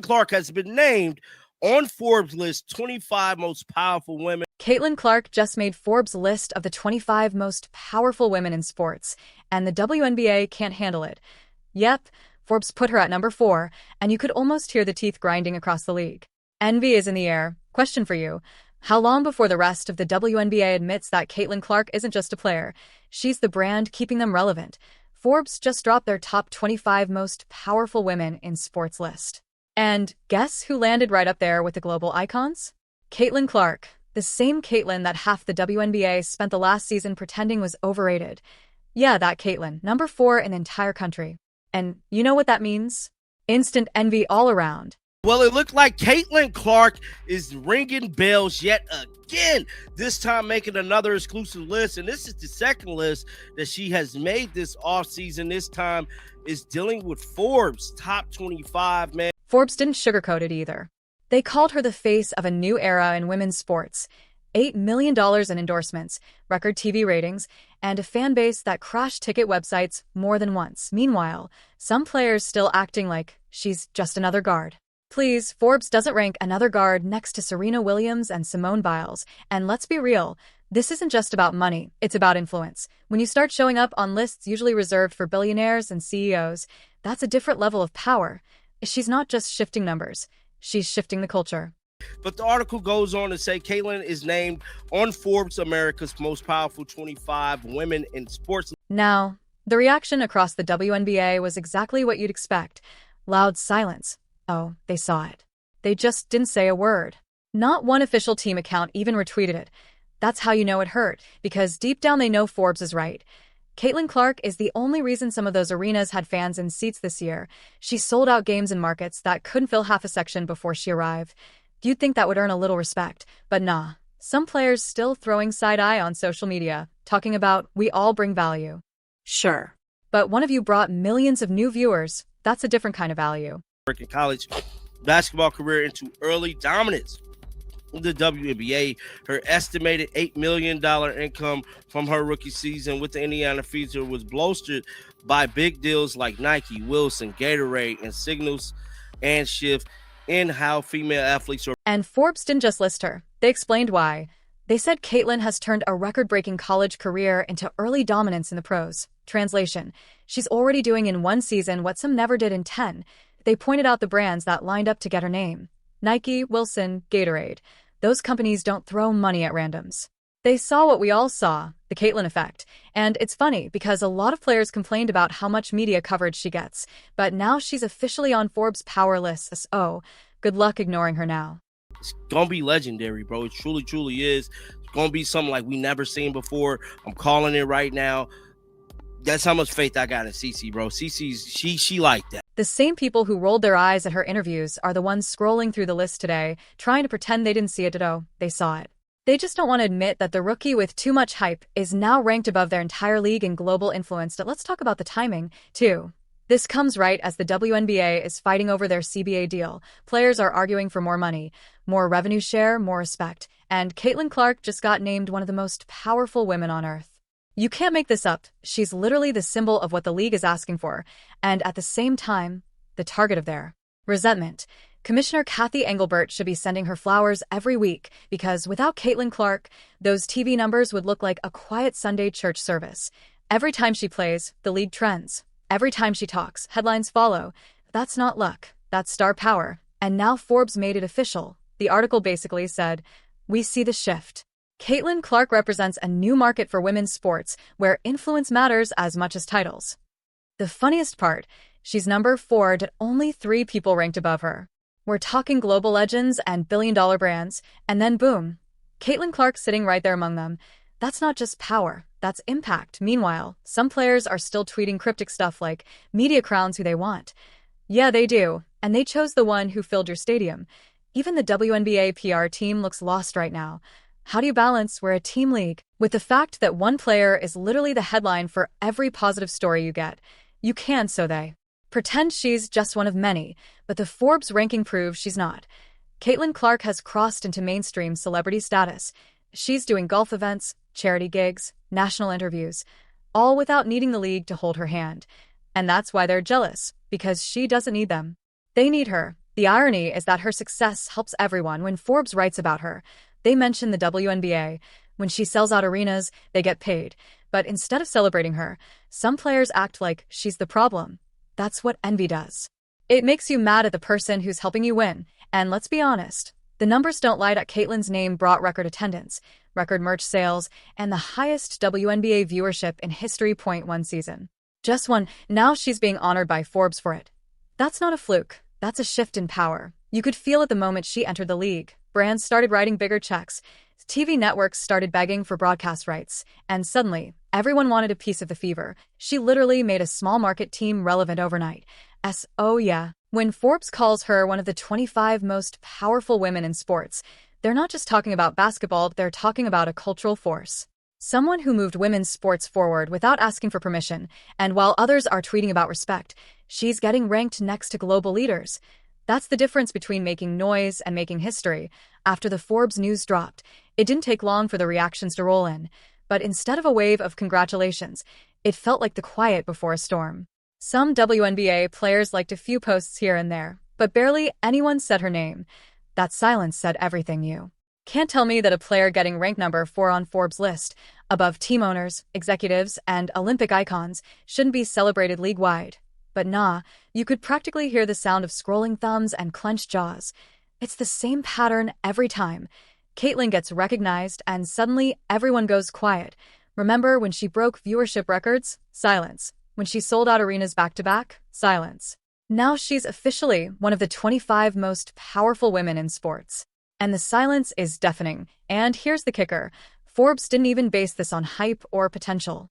Clark has been named on Forbes' list 25 most powerful women. Caitlin Clark just made Forbes' list of the 25 most powerful women in sports, and the WNBA can't handle it. Yep, Forbes put her at number 4, and you could almost hear the teeth grinding across the league. Envy is in the air. Question for you. How long before the rest of the WNBA admits that Caitlin Clark isn't just a player? She's the brand keeping them relevant. Forbes just dropped their top 25 most powerful women in sports list. And guess who landed right up there with the global icons? Caitlin Clark, the same Caitlin that half the WNBA spent the last season pretending was overrated. Yeah, that Caitlin, number 4 in the entire country. And you know what that means? Instant envy all around. Well, it looked like Caitlin Clark is ringing bells yet again, this time making another exclusive list. And this is the second list that she has made this offseason. This time is dealing with Forbes' top 25, man. Forbes didn't sugarcoat it either. They called her the face of a new era in women's sports. $8 million in endorsements, record TV ratings, and a fan base that crashed ticket websites more than once. Meanwhile, some players still acting like she's just another guard. Please, Forbes doesn't rank another guard next to Serena Williams and Simone Biles. And let's be real, this isn't just about money, it's about influence. When you start showing up on lists usually reserved for billionaires and CEOs, that's a different level of power. She's not just shifting numbers, she's shifting the culture. But the article goes on to say Caitlin is named on Forbes' America's most powerful 25 women in sports. Now, the reaction across the WNBA was exactly what you'd expect. Loud silence. Oh, they saw it. They just didn't say a word. Not one official team account even retweeted it. That's how you know it hurt, because deep down they know Forbes is right. Caitlin Clark is the only reason some of those arenas had fans in seats this year. She sold out games in markets that couldn't fill half a section before she arrived. You'd think that would earn a little respect, but nah. Some players still throwing side-eye on social media, talking about, we all bring value. Sure. But one of you brought millions of new viewers. That's a different kind of value. Working college basketball career into early dominance in the WNBA. Her estimated $8 million income from her rookie season with the Indiana Fever was bolstered by big deals like Nike, Wilson, Gatorade, and signals and shift in how female athletes are. And Forbes didn't just list her. They explained why. They said Caitlin has turned a record-breaking college career into early dominance in the pros. Translation: she's already doing in one season what some never did in 10. They pointed out the brands that lined up to get her name. Nike, Wilson, Gatorade. Those companies don't throw money at randoms. They saw what we all saw, the Caitlin effect. And it's funny because a lot of players complained about how much media coverage she gets. But now she's officially on Forbes' power list. Oh, good luck ignoring her now. It's going to be legendary, bro. It truly, truly is. It's going to be something like we never seen before. I'm calling it right now. That's how much faith I got in Cece, bro. Cece's, she like that. The same people who rolled their eyes at her interviews are the ones scrolling through the list today, trying to pretend they didn't see it. Oh, they saw it. They just don't want to admit that the rookie with too much hype is now ranked above their entire league in global influence. Let's talk about the timing, too. This comes right as the WNBA is fighting over their CBA deal. Players are arguing for more money, more revenue share, more respect. And Caitlin Clark just got named one of the most powerful women on earth. You can't make this up. She's literally the symbol of what the league is asking for, and at the same time, the target of their resentment. Commissioner Kathy Engelbert should be sending her flowers every week, because without Caitlin Clark, those TV numbers would look like a quiet Sunday church service. Every time she plays, the league trends. Every time she talks, headlines follow. That's not luck, that's star power. And now Forbes made it official. The article basically said, we see the shift. Caitlin Clark represents a new market for women's sports where influence matters as much as titles. The funniest part, she's number 4 and only 3 people ranked above her. We're talking global legends and billion-dollar brands, and then boom, Caitlin Clark sitting right there among them. That's not just power, that's impact. Meanwhile, some players are still tweeting cryptic stuff like, media crowns who they want. Yeah, they do, and they chose the one who filled your stadium. Even the WNBA PR team looks lost right now. How do you balance we're a team league with the fact that one player is literally the headline for every positive story you get? You can, so they pretend she's just one of many, but the Forbes ranking proves she's not. Caitlin Clark has crossed into mainstream celebrity status. She's doing golf events, charity gigs, national interviews, all without needing the league to hold her hand. And that's why they're jealous, because she doesn't need them. They need her, The irony is that her success helps everyone. When Forbes writes about her, they mention the WNBA. When she sells out arenas, they get paid. But instead of celebrating her, some players act like she's the problem. That's what envy does. It makes you mad at the person who's helping you win. And let's be honest, the numbers don't lie. Caitlin's name brought record attendance, record merch sales, and the highest WNBA viewership in history. One season. Just one. Now she's being honored by Forbes for it. That's not a fluke. That's a shift in power. You could feel it the moment she entered the league. Brands started writing bigger checks. TV networks started begging for broadcast rights. And suddenly, everyone wanted a piece of the fever. She literally made a small market team relevant overnight. Oh yeah. When Forbes calls her one of the 25 most powerful women in sports, they're not just talking about basketball, they're talking about a cultural force. Someone who moved women's sports forward without asking for permission, and while others are tweeting about respect, she's getting ranked next to global leaders. That's the difference between making noise and making history. After the Forbes news dropped, it didn't take long for the reactions to roll in. But instead of a wave of congratulations, it felt like the quiet before a storm. Some WNBA players liked a few posts here and there, but barely anyone said her name. That silence said everything. You can't tell me that a player getting ranked number 4 on Forbes' list, above team owners, executives, and Olympic icons, shouldn't be celebrated league-wide. But nah, you could practically hear the sound of scrolling thumbs and clenched jaws. It's the same pattern every time. Caitlin gets recognized, and suddenly everyone goes quiet. Remember when she broke viewership records? Silence. When she sold out arenas back-to-back? Silence. Now she's officially one of the 25 most powerful women in sports. And the silence is deafening. And here's the kicker. Forbes didn't even base this on hype or potential.